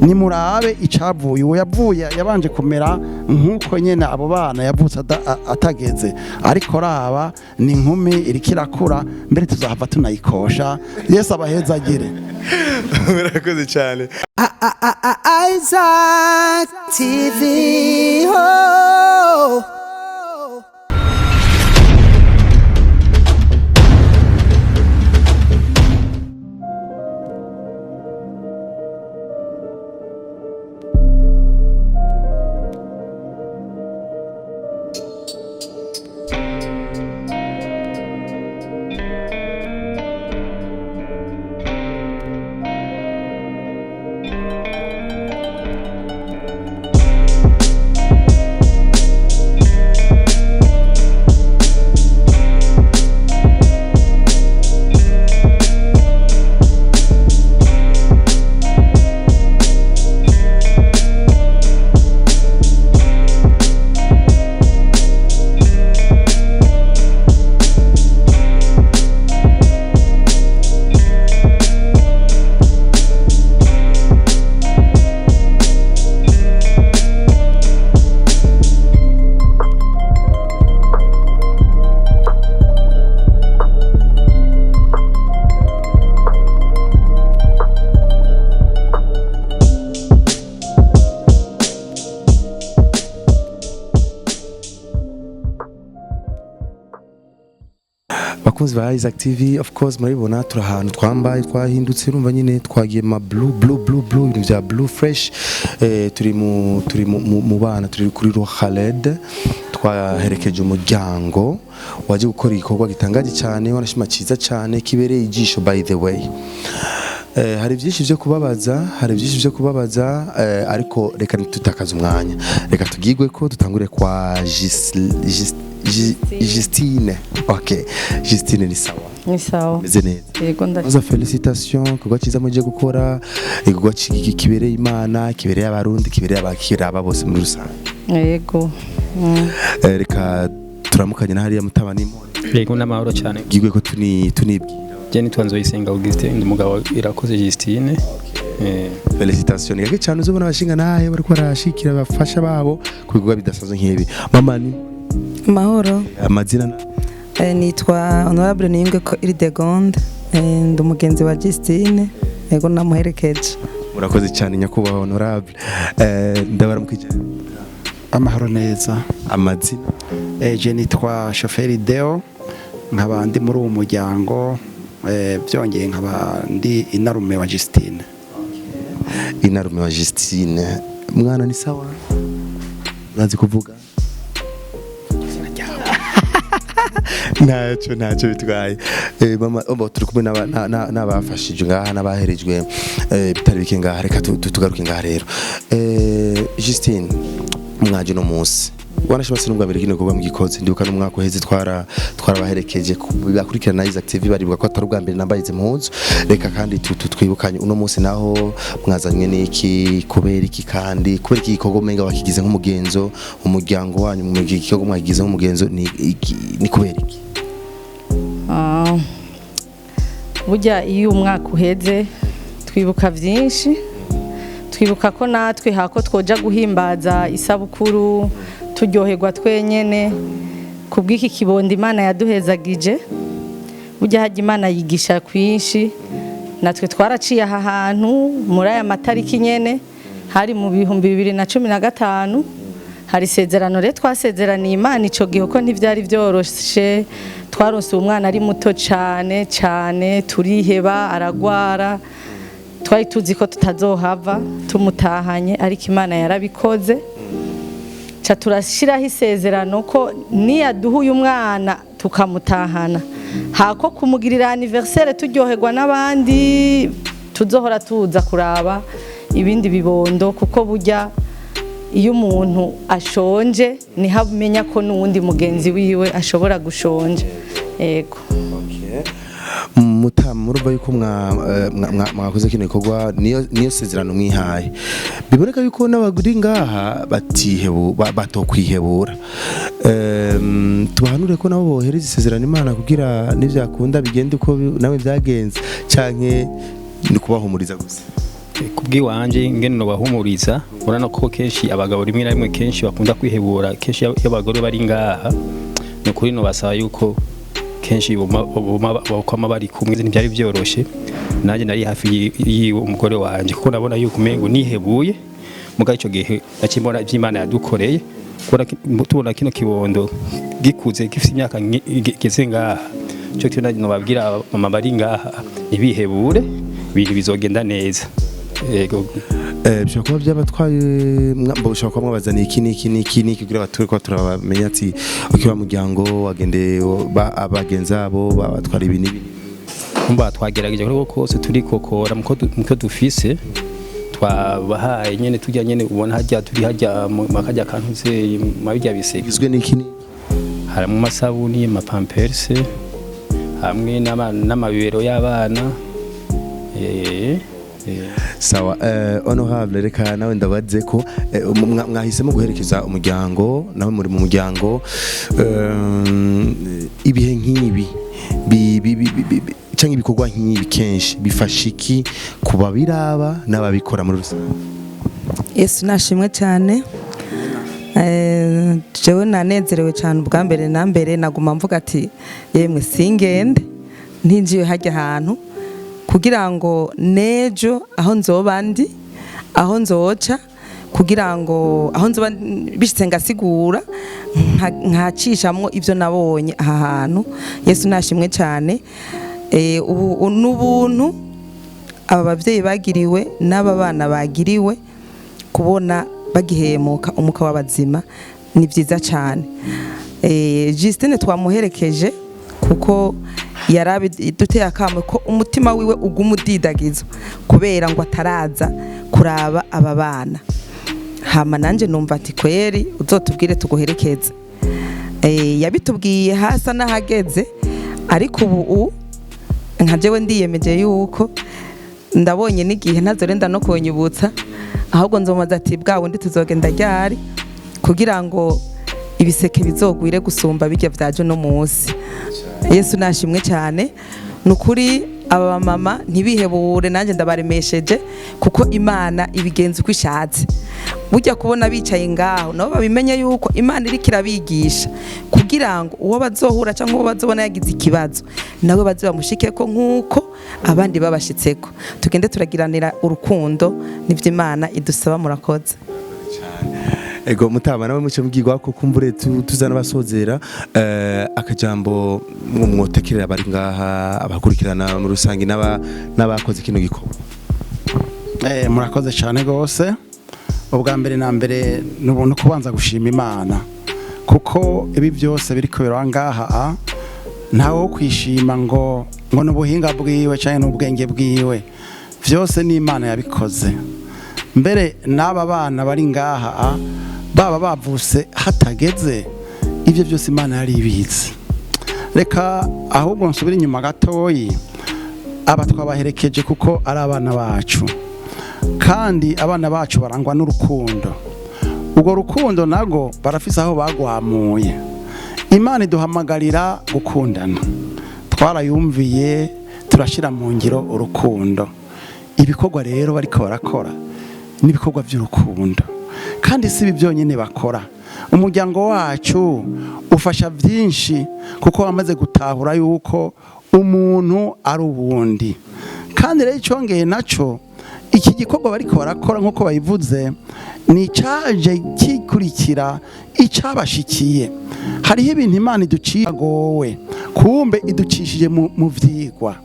nimurabe icavuye uwo yavuye yabanje kumera nkuko nyene abo bana yavutse atageze ariko raba ni inkumi iriko irakura mbere tuzahava tunayikosha Yesu abahezagire murakoze cyane Isaac TV. Oh. bakunzi ba Isaac TV, of course murabibona turi ahantu twambaye twahindutse urumva nyine twagiye ma blue ibintu bya blue fresh. Turi mu bana turi kuri Khaled, twaherekeje umuryango waje gukora igikorwa gitangaje cyane wanashima cyiza cyane kibereye ijisho. By the way, hari byinshi byo kubabaza ariko reka ntitutakaze umwanya, reka tugigwe ko dutangure kwa Justine. Okay, Justine ni sawa? Ni sawa. Meze neza. Yego ndaza. Felicitation kuko cyiza muje gukora igikorwa kibereye Imana, kibereye abarundi, kibereye abakira bose muri rusange. Yego. Reka turamukanye na hariya mutaba n'imore. Yego n'amahoro cyane. Gigwe ko tunibwira. Je nitwanzo yisenga Augustin ndi mugabo irakoze Justine. Felicitation. Yage cyane uzobona abashinga naye bari ko barashikira bafasha babo kubigwa bidasanzwe nk'ibi. Mama ni mahoro. Amazina nitwa Honorable Niyunge ko Iridegonde, ndi umugenzi wa Justine. Yego namuherekeje. Murakoze cyane nyakubahwa Honorable. Ndabaramukije. Amahoro neza. Amazina je nitwa Shoferi Deo, nkaba ndi muri uwo muryango, byongeye nkaba ndi inarume wa Justine. Inarume wa Justine. Mwana ni sawa? Nazi kuvuga? Ntacyo bitwaye. Mama turi kumwe n'abafashije ngaha n'abaherejwe bitari bike ngaha, reka tugaruke ngaha rero. Justine, mwaje no munsi wanashimase n'ubwa mbere kino gikorwa mugikoze, ndibuka n'umwaka uheze twarabaherekeje bakurikirana Isaac TV, baribuka ko atari ubwa mbere nambayize impuzu. Reka kandi twibukanye uno munsi naho mwazanywe n'iki, kubera iki kandi kubera iki gikorwa menga wakigize nk'umugenzo umuryango wanyu, mu gikorwa mwagize nk'umugenzo ni kubera iki? Burya iyo umwaka uheze twibuka byinshi, twibuka ko natwe hako twoja guhimbaza isabukuru turyoherwa twenyene kubw'iki kibondo Imana yaduhezagije. Burya hajya Imana yigisha kwinshi, natwe twaraciye aha hantu muri aya matariki nyene hari mu 2015. Hari sezerano rero twasezeraniye Imana ico gihe ko ntivyari byoroshe, twaronse umwana ari muto cyane turiheba aragwara, twari tuzi ko tutazohava tumutahanye, ariko Imana yarabikoze. Cha turashiraho isezerano ko niyaduha uyu mwana tukamutahana, hako kumugirira anniversaire turyoherwa n'abandi, tuzohora tuza kuraba ibindi bibondo, kuko burya iyo umuntu ashonje niho amenya ko n'uwundi mugenzi wiwe ashobora gushonja. Yego. Murumva yuko mwakoze kino gikorwa, niyo sezerano mwihaye. Biboneka yuko n'abaguri ngaha batokwihebura. Tubahanure ko nabo bohereza isezerano Imana kugira nivyakunda bigende uko nawe byagenze, canke ni kubahumuriza gusa? kubw'iwanje ingene no bahumuriza urana ko kenshi abagabo rimwe na rimwe kenshi bakunda kwihebura kenshi y'abagore bari ngaha no kuri no basaba yuko kenshi bakoma bari kumwe ntibyari byoroshe nanjye nari hafi yiwe umugore wanje kuko nabona yuko umengo nihebuye muga ico gihe nacimbona ivy'Imana yadukoreye tubona kino kibondo gikuze gifite imyaka igeze ngaha cyo cyo no babwira mama bari ngaha ibihebure ibintu bizogenda neza yego bishobora kuba byabatwaye bishobora kuba mwabazana iki kugira abature ko turabamenya ati ukiba muryango wagende abagenza abo babatwara ibi n'ibi kumba twagerageje ko kose turi kokora muko dufise twabahaye nyene tujya nyene ubona hajya turi hajya makajya kantuze mabijya bisegizwe n'iki hari mu masabuni amapamperse hamwe n'amabibero y'abana sawa honorable reka nawe ndabaze ko mwahisemo guherekeza umuryango nawe muri mu muryango ibihe nk'ibi cyangwa ibikorwa nk'ibi kenshi bifasha iki kuba biraba n'ababikora muri rusange Yesu nashimwe cyane jewe nanezerewe cyane ubwa mbere na mbere naguma mvuga ati yemwe singende ntinjiye hajya ahantu kugira ngo nejo aho nzoba ndi aho nzoca kugira ngo aho nzoba bishitse ngasigura nkacishamwo ivyo nabonye aha hantu Yesu nashimwe cyane ubu n'ubuntu aba bavyeyi bagiriwe n'aba bana bagiriwe kubona bagihemuka umuka w'abazima ni vyiza cyane Justine twamuherekeje kuko yarabi duteye akamwe ko umutima wiwe ugumudidagizwa kubera ngo ataraza kuraba aba bana hama nanje numva ati kweri uzotubwire tuguherekeze yabitubwiye hasa nahageze ariko ubu nka jewe ndiyemeje yuko ndabonye n'igihe ntazorenda no konyibutsa ahubwo nzomaza ati bwawe ndi tuzogenda ryari kugira ngo ibiseke bizogwire gusumba bijya vyaje no munsi Yesu nashimwe cyane nukuri aba mama ntibihebure nanje ndabaremesheje kuko Imana ibigenza uko ishatse burya kubona bicaye ngaho nabo babimenye yuko Imana iri kirabigisha kugira ngo uwo bazohura cyangwa uwo bazobona yagize ikibazo nawe bazobamushike ko nkuko abandi babashitseko tugende turagiranira urukundo nivyo Imana idusaba murakoze ego mutama nawe muce mbwirwa ko kumbure tuzana basozera akajambo mwotekerera bari ngaha abakurikirana mu rusangi n'abakoze kino gikorwa murakoze cyane gose ubwa mbere na mbere n'ubuntu kubanza gushima Imana kuko ibi byose biri kubera ngaha ntawe wo kwishima ngo n'ubuhinga bwiwe cyane n'ubwenge bwiwe byose ni Imana yabikoze mbere n'aba bana bari ngaha baba bavuse hatageze ibyo byose Imana yari ibitse reka ahubwo nsubira inyuma gatoyi aba twabaherekeje kuko ari abana bacu kandi abana bacu barangwa n'urukundo ubwo rukundo nago barafise aho bagwamuye Imana iduhamagarira gukundana twarayumviye turashira mu ngiro urukundo ibikorwa rero bariko barakora n'ibikorwa by'urukundo kandi si byonyine bakora umuryango wacu ufasha byinshi kuko wamaze gutahura yuko umuntu ari ubundi kandi rero icyongeye naco iki gikorwa bariko barakora nkuko bayivuze ni cyaje kikurikira icabashikiye hariho ibintu Imana iduciye gowe kumbe iducishije mu vyigwa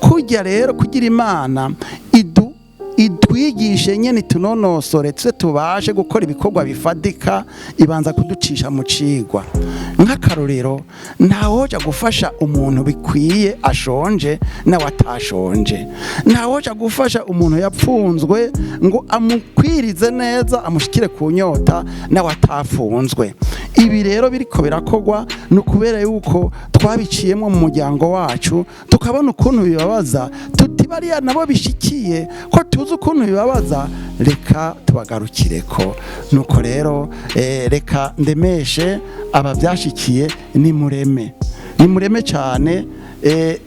kujya rero kugira Imana itwigishe nyene tunonosore tuse tubashe gukora ibikorwa bifadika ibanza kuducisha mu cigwa nk'akarorero ntawoja gufasha umuntu bikwiye ashonje nawe atashonje ntawoja gufasha umuntu yapfunzwe ngo amukwirize neza amushikire ku nyota nawe atafunzwe ibi rero biriko birakogwa nukubera yuko twabiciyemo mu muryango wacu tukabona ukuntu bibabaza tutibariya nabo bishikiye ko tuzi ukuntu bibabaza reka tubagarukireko nuko rero reka ndemeshe aba byashikiye ni mureme cyane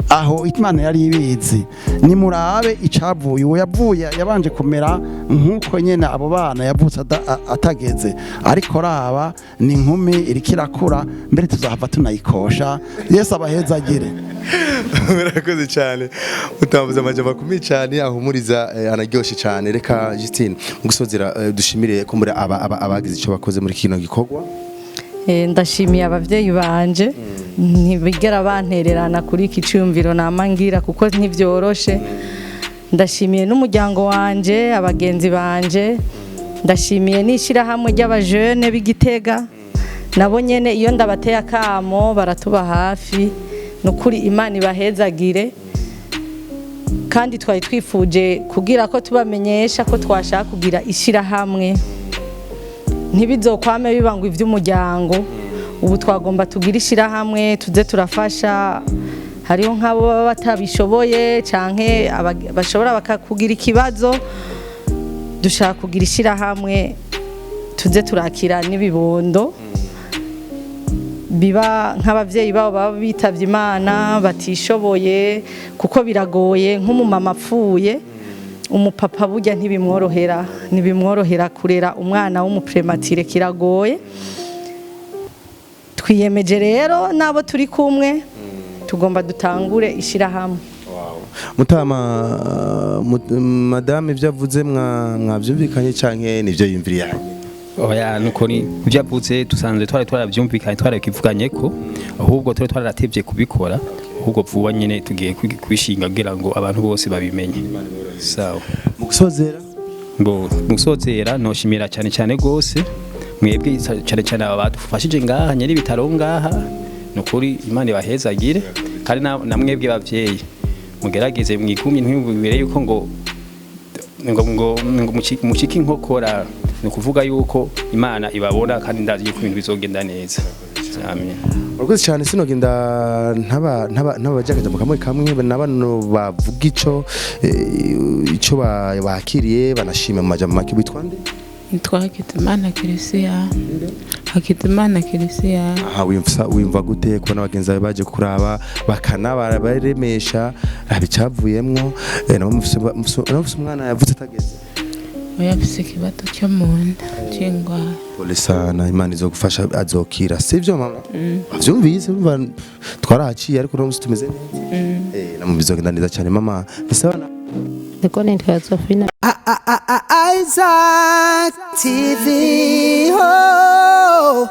aho Imana yari ibizi nimurabe icavuye uwo yavuye yabanje kumera nkuko nyene abo bana yavutse atageze ariko raba ni inkumi iriko irakura mbere tuzahava tunayikosha Yesu abahezagire. Murakoze cyane utambuza amajambo akomeye cyane ahumuriza anaryoshe cyane. Reka Justine mugusozera dushimire ko muri abagize icyo bakoze muri kino gikorwa. Ndashimiye abavyeyi banje ntibigera bantererana kuri iki cyumviro namangira kuko ntivyoroshe. Ndashimiye n'umuryango wanje abagenzi banje, ndashimiye nishira hamwe ry'abajene b'Igitega nabo nyene iyo ndabateye akamo baratuba hafi nukuri Imana ibahezagire kandi twari twifuje kugira ko tubamenyesha ko twashaka kugira ishira hamwe ntibizokwame bibangwa ivy'umuryango. Ubu twagomba tugira ishira hamwe tuze turafasha hariho nk'abo baba batabishoboye canke bashobora bakakugira ikibazo dushaka kugira ishira hamwe tuze turakira n'ibibondo biba nk'abavyeyi babo baba bitavye Imana batishoboye kuko biragoye nk'umumama apfuye umupapa burya ntibimworohera kurera umwana w'umuprematire kiragoye. Twiyemeje rero nabo turi kumwe tugomba dutangure ishira hamwe. Mutama madame ibyo avuze mwavyumvikanye canke nivyo yumviriye? Oya nuko ni byavuze dusanzwe twaravyumvikanye twarakivuganye ko ahubwo twaratevye kubikora ahubwo vuba nyene tugiye kubishinga kugira ngo abantu bose babimenye. Sawa. Mugusozera noshimira cyane gose mwebwe cyane abadufashije ngaha nyeri bitaro ngaha nukuri Imana ibahezagire kandi namwebwe bavyeyi mugerageze mwigumye ntibibere yuko ngo muciki inkokora ni kuvuga yuko Imana ibabona kandi ndazi yuko ibintu bizogenda neza. Amen. Urakoze cyane sinogenda ntabajagaje kamwe nabano bavuga ico bakiriye banashima mu majambo make bitwande. Nitwa Hakizimana Kirisia. Aha wimva gute kubona abagenzi bawe baje kuraba baremesha abicavuyemwo nabafise umwana yavutse atageze? Oya afise ikibazo cyo mu nda cy'ingwara. Pole sana Imana izogufasha azokira sivyo mama? Avyumvise umva twarahaciye ariko no musi tumeze neza. Namu bizogenda neza cyane mama. Nisabana Niko nitwa Sofina. Isaac TV. Oh.